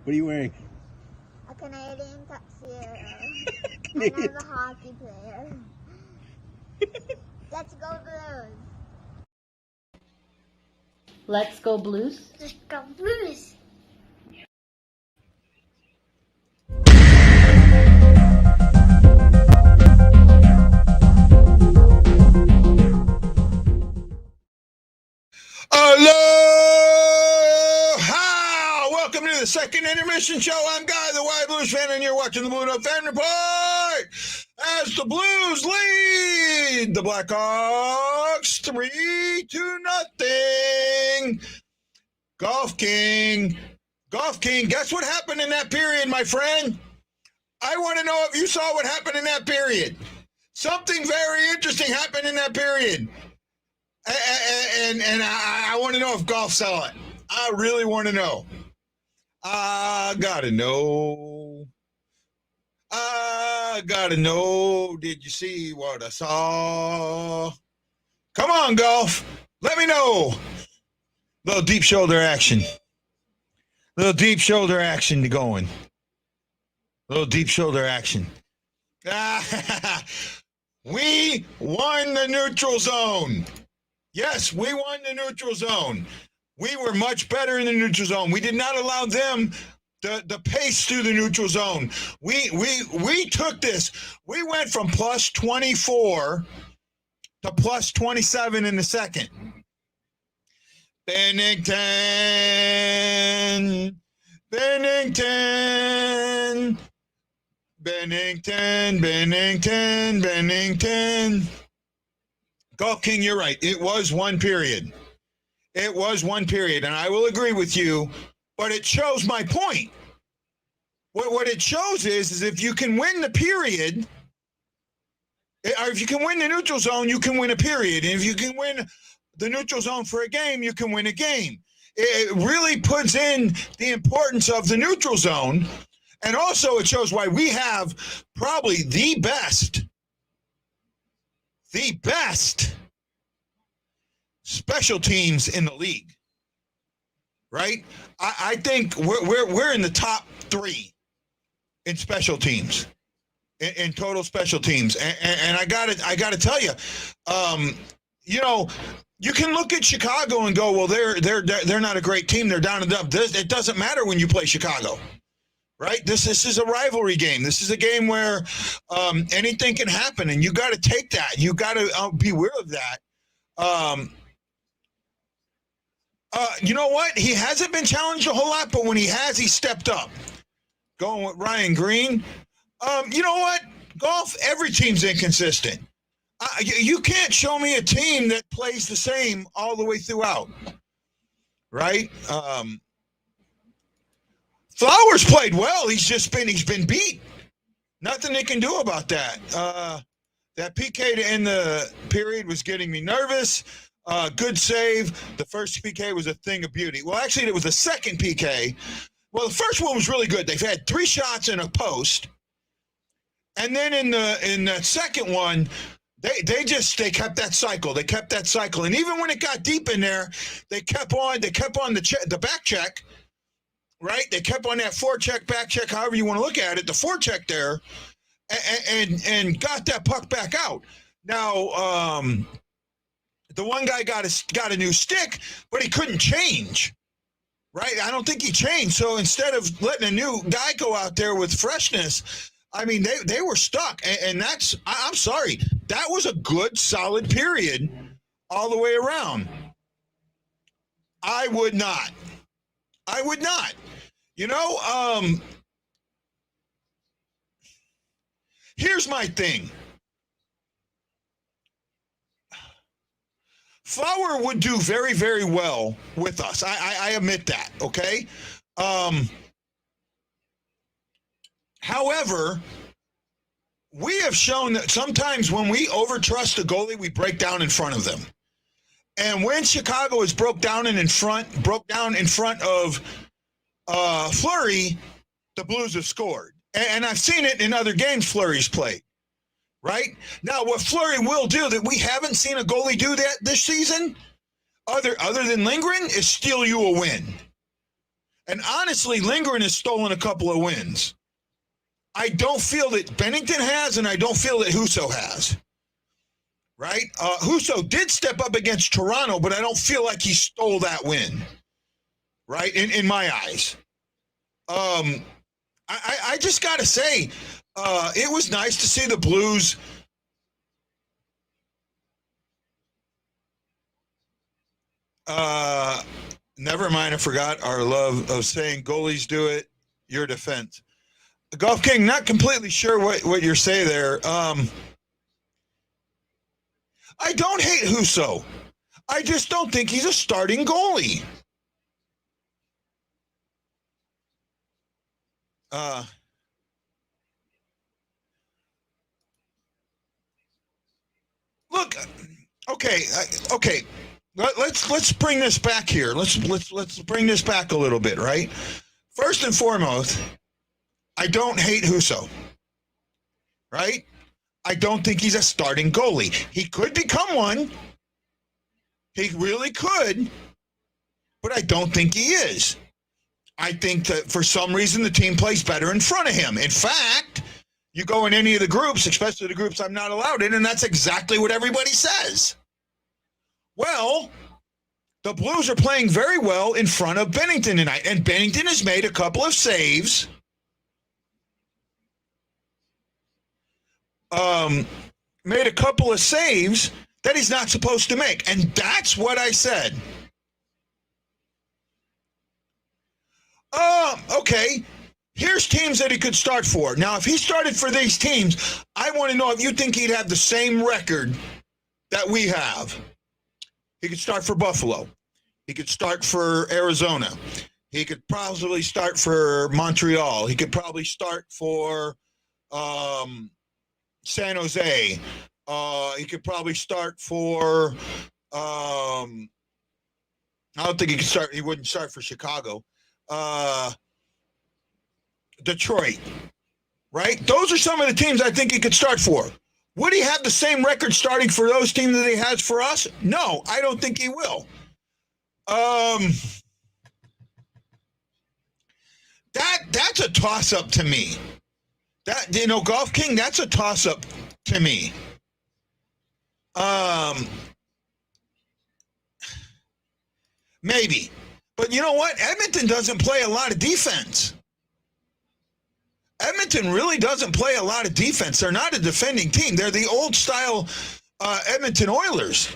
What are you wearing? A Canadian tuxedo. And I'm a hockey player. Let's go Blues. Let's go Blues. Let's go Blues. Aloha! Welcome to the second intermission show. I'm Guy, the White Blues fan, and you're watching the BlueNote Fan Report as the Blues lead the Blackhawks 3-0. Golf King, guess what happened in that period, my friend? I want to know if you saw what happened in that period. Something very interesting happened in that period. And I want to know if golf saw it. I really want to know. I gotta know. Did you see what I saw? Come on, golf. Let me know. Little deep shoulder action. Little deep shoulder action going. We won the neutral zone. Yes, we won the neutral zone. We were much better in the neutral zone. We did not allow them the pace through the neutral zone. We took this. We went from plus 24 to plus 27 in the second. Binnington. Golf King, you're right. It was one period. And I will agree with you, but it shows my point. What it shows is if you can win the period, or if you can win the neutral zone, you can win a period. And if you can win the neutral zone for a game, you can win a game. It really puts in the importance of the neutral zone. And also it shows why we have probably the best special teams in the league, right? I think we're in the top 3 in special teams, in total special teams. And I gotta tell you, you can look at Chicago and go, well, they're not a great team. They're down and up. It doesn't matter when you play Chicago. Right? This is a rivalry game. This is a game where anything can happen, and you got to take that. You got to be aware of that. You know what? He hasn't been challenged a whole lot, but when he has, he stepped up. Going with Ryan Green. You know what? Golf, every team's inconsistent. You can't show me a team that plays the same all the way throughout. Right? Flowers played well. He's been beat. Nothing they can do about that. That PK to end the period was getting me nervous. Good save. The first PK was a thing of beauty. Well, actually, it was the second PK. Well, the first one was really good. They've had 3 shots in a post, and then in the second one, they kept that cycle. And even when it got deep in there, they kept on the back check. Right? They kept on that forecheck, back check, however you want to look at it, the forecheck there, and got that puck back out. Now, the one guy got a new stick, but he couldn't change. Right? I don't think he changed. So instead of letting a new guy go out there with freshness, I mean, they were stuck. And I'm sorry, that was a good, solid period all the way around. I would not. Here's my thing. Flower would do very, very well with us. I admit that, okay? However, we have shown that sometimes when we overtrust the goalie, we break down in front of them. And when Chicago is broke down in front of Fleury, the Blues have scored. And I've seen it in other games Fleury's played. Right? Now, what Fleury will do that we haven't seen a goalie do that this season, other than Lindgren, is steal you a win. And honestly, Lindgren has stolen a couple of wins. I don't feel that Binnington has, and I don't feel that Husso has. Right? Husso did step up against Toronto, but I don't feel like he stole that win. Right? In my eyes. I just got to say, it was nice to see the Blues never mind, I forgot our love of saying goalies do it, your defense. Golf King, not completely sure what you're saying there. I don't hate Husso. I just don't think he's a starting goalie. Look, okay. Let's bring this back here. Let's bring this back a little bit, right? First and foremost, I don't hate Husso, right? I don't think he's a starting goalie. He could become one. He really could, but I don't think he is. I think that for some reason the team plays better in front of him. In fact, you go in any of the groups, especially the groups I'm not allowed in, and that's exactly what everybody says. Well, the Blues are playing very well in front of Binnington tonight, and Binnington has made a couple of saves. Made a couple of saves that he's not supposed to make, and that's what I said. Okay, here's teams that he could start for. Now, if he started for these teams, I want to know if you think he'd have the same record that we have. He could start for Buffalo. He could start for Arizona. He could probably start for Montreal. He could probably start for San Jose. He could probably start for I don't think he wouldn't start for Chicago. Detroit. Right? Those are some of the teams I think he could start for. Would he have the same record starting for those teams that he has for us? No, I don't think he will. That's a toss-up to me. Golf King, that's a toss-up to me. Maybe. But you know what? Edmonton doesn't play a lot of defense. Edmonton really doesn't play a lot of defense. They're not a defending team. They're the old-style Edmonton Oilers,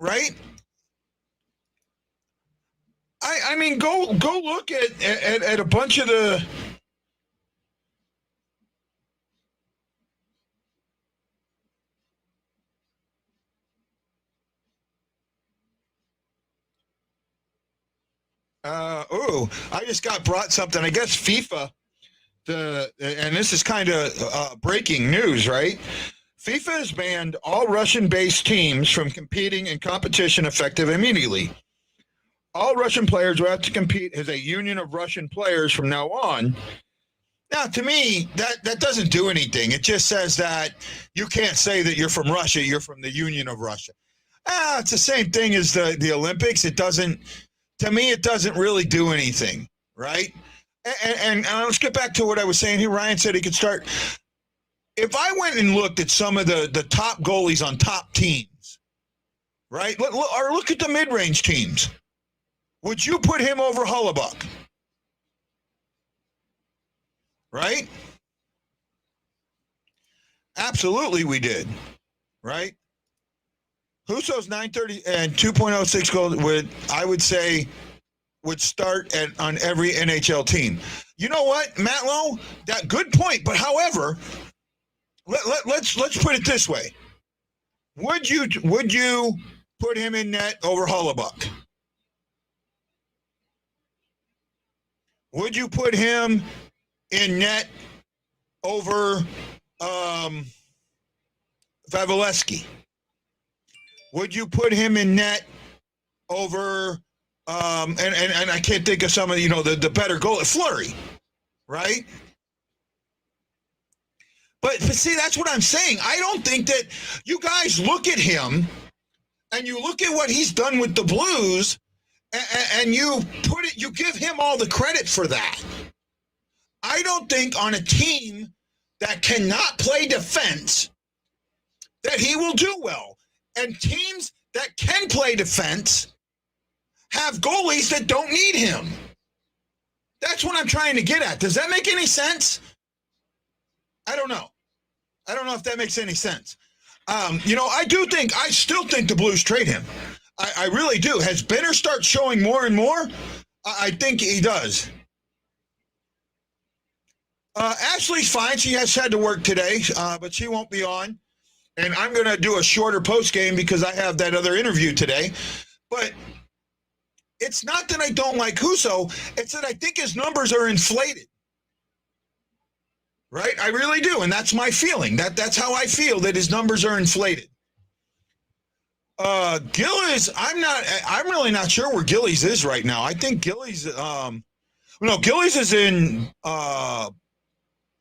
right? I mean, go look at a bunch of the I just got brought something. I guess FIFA, and this is kind of breaking news, right? FIFA has banned all Russian-based teams from competing in competition effective immediately. All Russian players will have to compete as a union of Russian players from now on. Now, to me, that doesn't do anything. It just says that you can't say that you're from Russia, you're from the Union of Russia. It's the same thing as the Olympics. It doesn't, to me, it doesn't really do anything, right? And let's get back to what I was saying here. Ryan said he could start. If I went and looked at some of the top goalies on top teams, right, or look at the mid-range teams, would you put him over Hellebuyck? Right? Absolutely we did. Right? Husso's 930 and 2.06 goals I would say would start on every NHL team. You know what, Matt Lowe? That good point. But however, let's put it this way. Would you put him in net over Hellebuyck? Would you put him in net over Vasilevsky? Would you put him in net over and I can't think of some of the better goal, Fleury, right? But see, that's what I'm saying. I don't think that you guys look at him and you look at what he's done with the Blues, and you give him all the credit for that. I don't think on a team that cannot play defense that he will do well. And teams that can play defense have goalies that don't need him. That's what I'm trying to get at. Does that make any sense? I don't know. I don't know if that makes any sense. I still think the Blues trade him. I really do. Has Benner start showing more and more? I think he does. Ashley's fine. She has had to work today, but she won't be on. And I'm going to do a shorter post game because I have that other interview today. But it's not that I don't like Husso. It's that I think his numbers are inflated. Right? I really do. And that's my feeling. That's how I feel, that his numbers are inflated. Gillies, I'm really not sure where Gillies is right now. I think Gillies, Gillies is in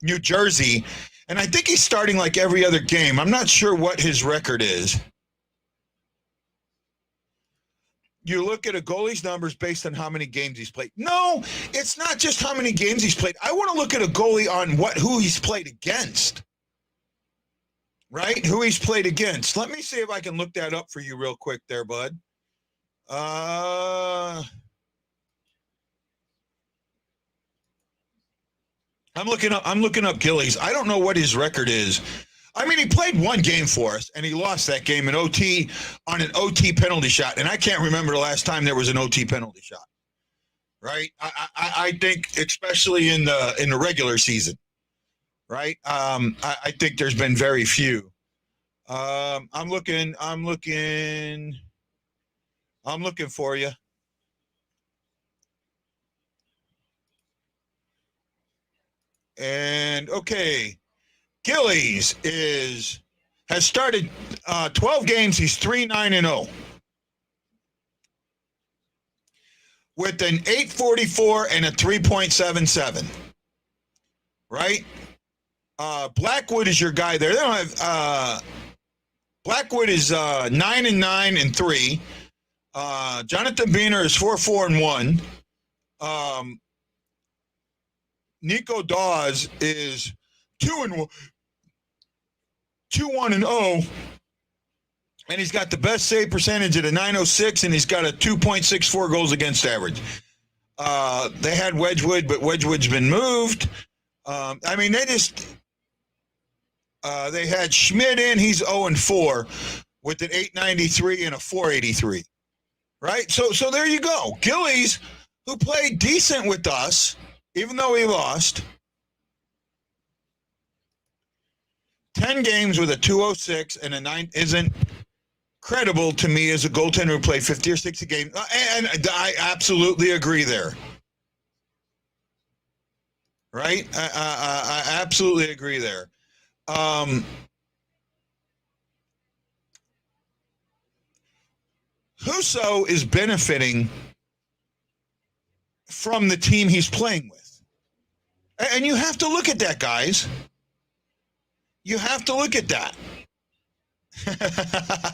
New Jersey, and I think he's starting like every other game. I'm not sure what his record is. You look at a goalie's numbers based on how many games he's played. No, it's not just how many games he's played. I want to look at a goalie on who he's played against. Right? Who he's played against. Let me see if I can look that up for you real quick there, bud. I'm looking up Gillies. I don't know what his record is. I mean, he played one game for us, and he lost that game in OT on an OT penalty shot. And I can't remember the last time there was an OT penalty shot. Right? I think, especially in the regular season. Right? I think there's been very few. I'm looking for you. And okay, Gillies has started 12 games. He's 3-9-0 with an 8.44 and a 3.77. Right? Blackwood is your guy there. They don't have Blackwood is 9-9-3. Jonathan Biener is 4-4-1. Nico Dawes is 2-1-0, and he's got the best save percentage at a .906, and he's got a 2.64 goals against average. They had Wedgwood, but Wedgwood's been moved. They had Schmidt in. He's 0-4 with an 893 and a 483. Right? So there you go. Gillies, who played decent with us, even though he lost, 10 games with a 206 and a 9 isn't credible to me as a goaltender who played 50 or 60 games. And I absolutely agree there. Right? I absolutely agree there. Husso is benefiting from the team he's playing with. And you have to look at that, guys. You have to look at that.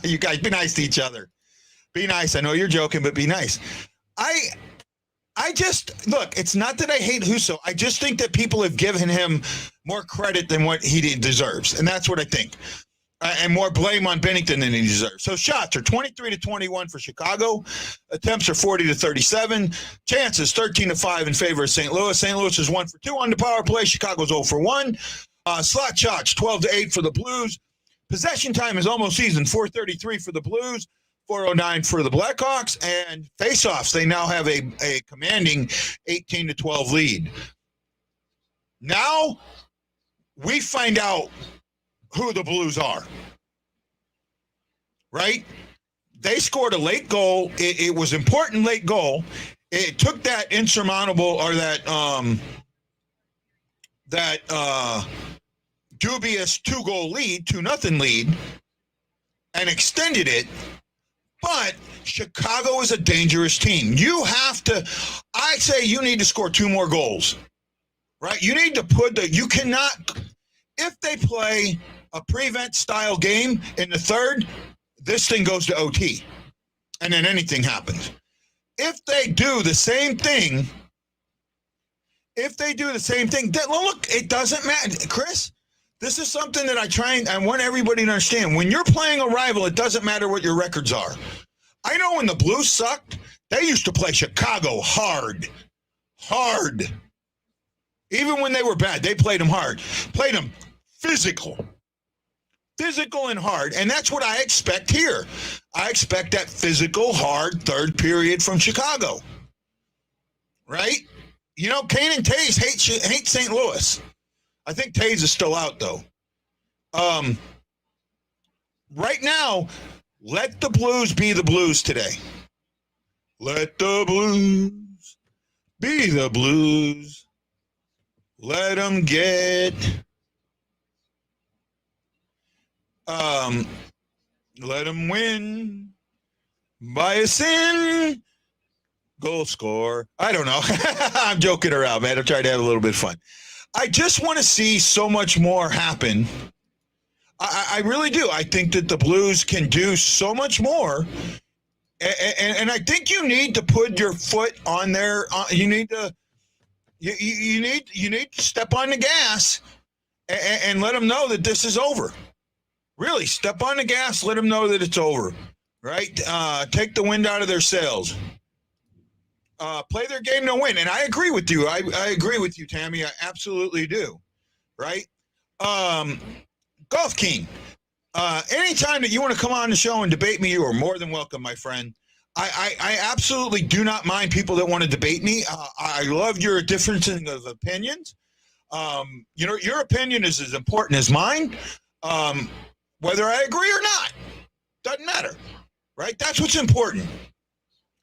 You guys, be nice to each other. Be nice. I know you're joking, but be nice. I just, look, it's not that I hate Husso. I just think that people have given him more credit than what he deserves. And that's what I think. And more blame on Binnington than he deserves. So shots are 23-21 for Chicago. Attempts are 40-37. Chances 13-5 in favor of St. Louis. St. Louis is 1 for 2 on the power play. Chicago's 0 for 1. Slot shots 12-8 for the Blues. Possession time is almost even. 4:33 for the Blues. 4:09 for the Blackhawks. And faceoffs, they now have a commanding 18-12 lead. Now we find out who the Blues are, right? They scored a late goal. It was important late goal. It took that insurmountable or that dubious 2-goal lead, 2-0 lead, and extended it. But Chicago is a dangerous team. I say you need to score 2 more goals, right? You need to you cannot, if they play a prevent style game in the third, this thing goes to OT, and then anything happens. if they do the same thing, then look, it doesn't matter. Chris, this is something that I want everybody to understand. When you're playing a rival, it doesn't matter what your records are. I know when the Blues sucked, they used to play Chicago hard. Even when they were bad, they played them hard. Played them physical and hard. And that's what I expect here. I expect that physical, hard third period from Chicago. Right? You know, Kane and Taze hate St. Louis. I think Taze is still out, though. Right now, let the Blues be the Blues today. Let the Blues be the Blues. Let them get... let them win by a sin. Goal score. I don't know. I'm joking around, man. I'm trying to have a little bit of fun. I just want to see so much more happen. I really do. I think that the Blues can do so much more. And I think you need to put your foot on there. You need to step on the gas and let them know that this is over. Really, step on the gas, let them know that it's over. Right? Take the wind out of their sails. Play their game to win. And I agree with you. I agree with you, Tammy. I absolutely do. Right? Golf King. Anytime that you want to come on the show and debate me, you are more than welcome, my friend. I absolutely do not mind people that want to debate me. I love your differences of opinions. Your opinion is as important as mine. Whether I agree or not, doesn't matter. Right? That's what's important.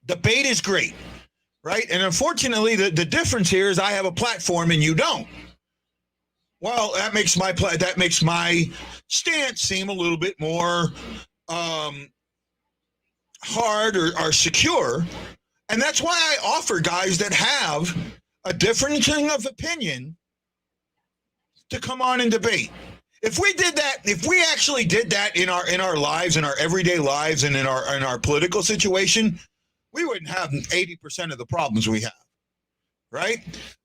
Debate is great. Right? And unfortunately, the difference here is I have a platform and you don't. Well, that makes my stance seem a little bit more hard or secure. And that's why I offer guys that have a difference of opinion to come on and debate. If we did that, if we actually did that in our lives, in our everyday lives, and in our political situation, we wouldn't have 80% of the problems we have, right?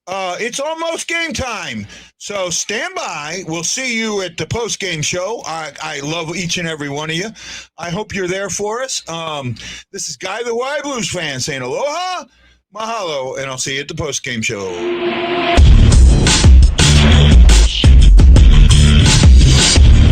It's almost game time, so stand by. We'll see you at the post-game show. I love each and every one of you. I hope you're there for us. This is Guy the Y Blues fan saying aloha, mahalo, and I'll see you at the post-game show.